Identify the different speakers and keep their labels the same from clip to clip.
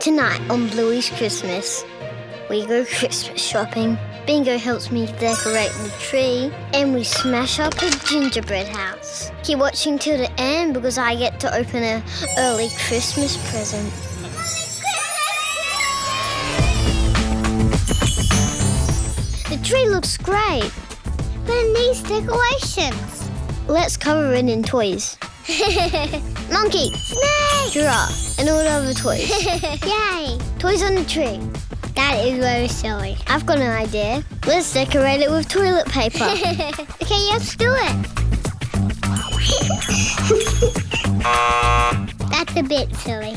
Speaker 1: Tonight on Bluey's Christmas, we go Christmas shopping. Bingo helps me decorate the tree, and we smash up a gingerbread house. Keep watching till the end because I get to open an early Christmas present. The tree looks great, but it needs decorations. Let's cover it in toys. Monkey, snake, giraffe, and all the other toys. Yay! Toys on the tree. That is very silly. I've got an idea. Let's decorate it with toilet paper. Okay, let's do it. That's a bit silly.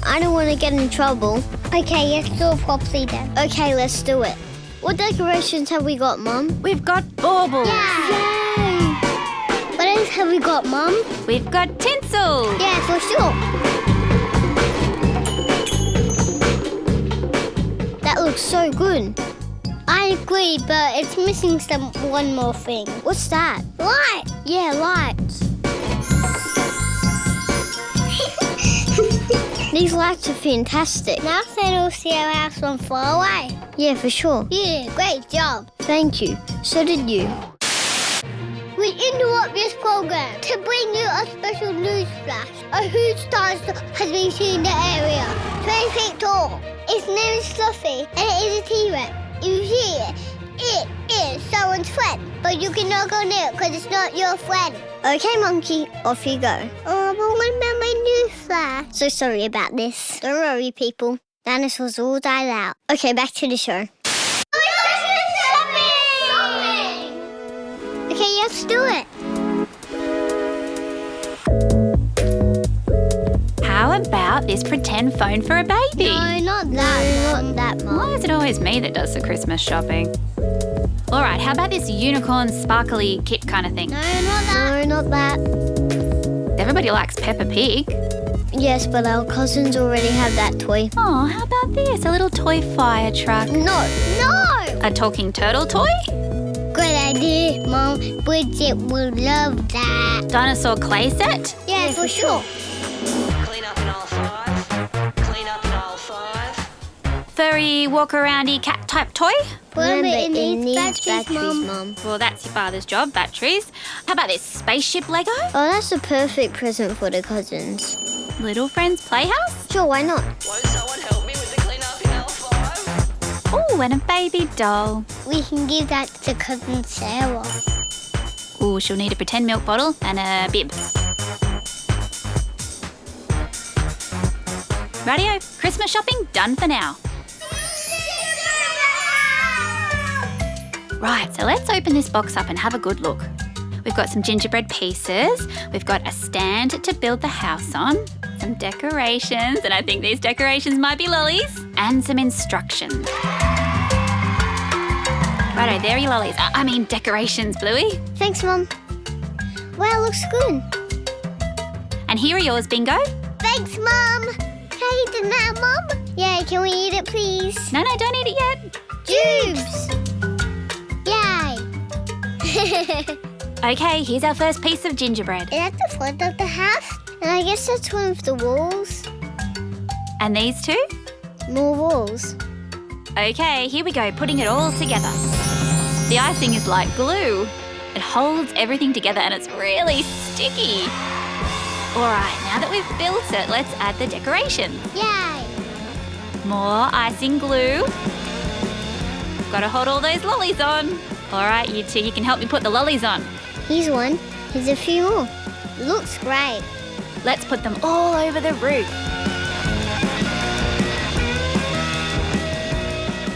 Speaker 1: I don't want to get in trouble. Okay, let's do it properly then. Okay, let's do it. What decorations have we got, Mum?
Speaker 2: We've got baubles.
Speaker 1: Yay! What else have we got, Mum?
Speaker 2: We've got tinsel.
Speaker 1: Yeah, for sure. That looks so good. I agree, but it's missing one more thing. What's that? Light! Yeah, lights. These lights are fantastic. Now we'll see our house from far away. Yeah, for sure. Yeah, great job. Thank you. So did you. We interrupt this program to bring you a special news flash. A huge dinosaur has been seen in the area. 20 feet tall. Its name is Fluffy, and it is a T-Rex. If you see it, it is someone's friend. But you cannot go near it because it's not your friend. Okay, Monkey, off you go. Oh, but what about my news flash? So sorry about this. Don't worry, people. Dinosaurs all died out. Okay, back to the show. Okay, let's do it.
Speaker 2: How about this pretend phone for a baby?
Speaker 1: No, not that. Not that, Mum.
Speaker 2: Why is it always me that does the Christmas shopping? All right, how about this unicorn sparkly kit kind of thing?
Speaker 1: No, not that. No, not that.
Speaker 2: Everybody likes Peppa Pig.
Speaker 1: Yes, but our cousins already have that toy.
Speaker 2: Oh, how about this? A little toy fire truck.
Speaker 1: No.
Speaker 2: A talking turtle toy?
Speaker 1: Good idea, Mom. Bridget would love that.
Speaker 2: Dinosaur clay set?
Speaker 1: Yeah, for sure.
Speaker 3: Clean up in aisle 5. Clean up in aisle 5.
Speaker 2: Furry walk-aroundy cat type toy?
Speaker 1: Remember, it needs batteries, Mum.
Speaker 2: Well, that's your father's job, batteries. How about this spaceship Lego?
Speaker 1: Oh, that's a perfect present for the cousins.
Speaker 2: Little Friends Playhouse?
Speaker 1: Sure, why not?
Speaker 3: Won't someone help me with the clean up in aisle 5?
Speaker 2: Oh, and a baby doll.
Speaker 1: We can give that to cousin Sarah.
Speaker 2: Oh, she'll need a pretend milk bottle and a bib. Radio, Christmas shopping done for now. Right, so let's open this box up and have a good look. We've got some gingerbread pieces. We've got a stand to build the house on. Some decorations, and I think these decorations might be lollies. And some instructions. Righto, there are your lollies. I mean decorations, Bluey.
Speaker 1: Thanks, Mum. Wow, looks good.
Speaker 2: And here are yours, Bingo.
Speaker 1: Thanks, Mum. Can I eat it now, Mum? Yeah, can we eat it, please?
Speaker 2: No, don't eat it yet.
Speaker 1: Jubes! Yay!
Speaker 2: Okay, here's our first piece of gingerbread.
Speaker 1: Is that the front of the house? And I guess that's one of the walls.
Speaker 2: And these two?
Speaker 1: More walls.
Speaker 2: Okay, here we go, putting it all together. The icing is like glue. It holds everything together and it's really sticky. All right, now that we've built it, let's add the decorations.
Speaker 1: Yay!
Speaker 2: More icing glue. Got to hold all those lollies on. All right, you two, you can help me put the lollies on.
Speaker 1: Here's one. Here's a few more. Looks great.
Speaker 2: Let's put them all over the roof.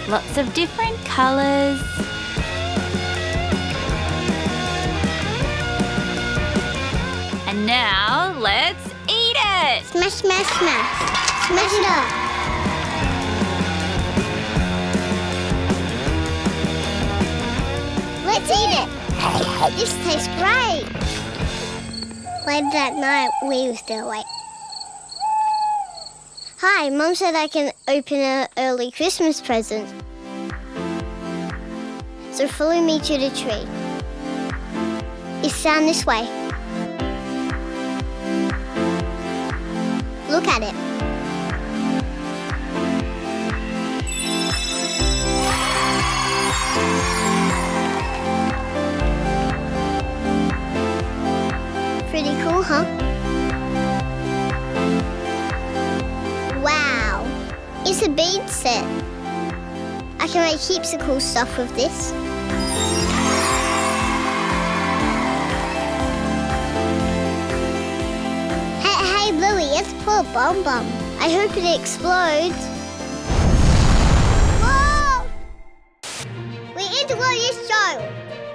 Speaker 2: Lots of different colours. And now, let's eat it!
Speaker 1: Smash, smash, smash. Smash it up. Let's eat it. This tastes great. Later that night, we were still awake. Hi, Mum said I can open an early Christmas present. So follow me to the tree. It's down this way. Look at it. Pretty cool, huh? Wow. It's a bead set. I can make heaps of cool stuff with this. Hey, Bluey, let's pull a bomb. I hope it explodes. Whoa! We interrupt this show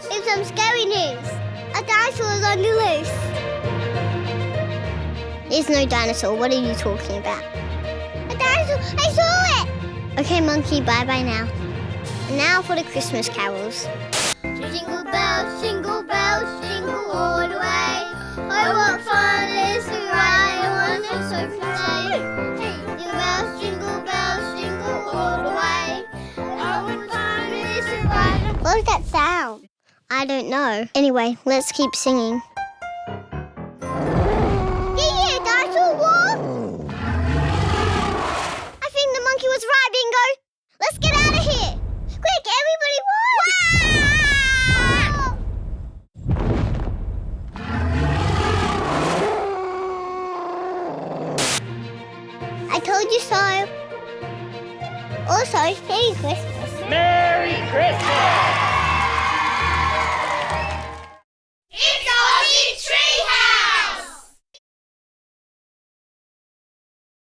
Speaker 1: with some scary news. A dinosaur is on the loose. There's no dinosaur. What are you talking about? A dinosaur! I saw it! Okay, monkey, bye-bye now. And now for the Christmas carols. Jingle bells, jingle all the way. Oh, what fun it is to ride on a open sleigh. Jingle bells, jingle all the way. Oh, what fun it is to ride. What was that sound? I don't know. Anyway, let's keep singing. Yeah, dinosaur walk! I think the monkey was right, Bingo. Let's get out of here. Quick, everybody run! I told you so. Also, Merry Christmas.
Speaker 4: Merry Christmas!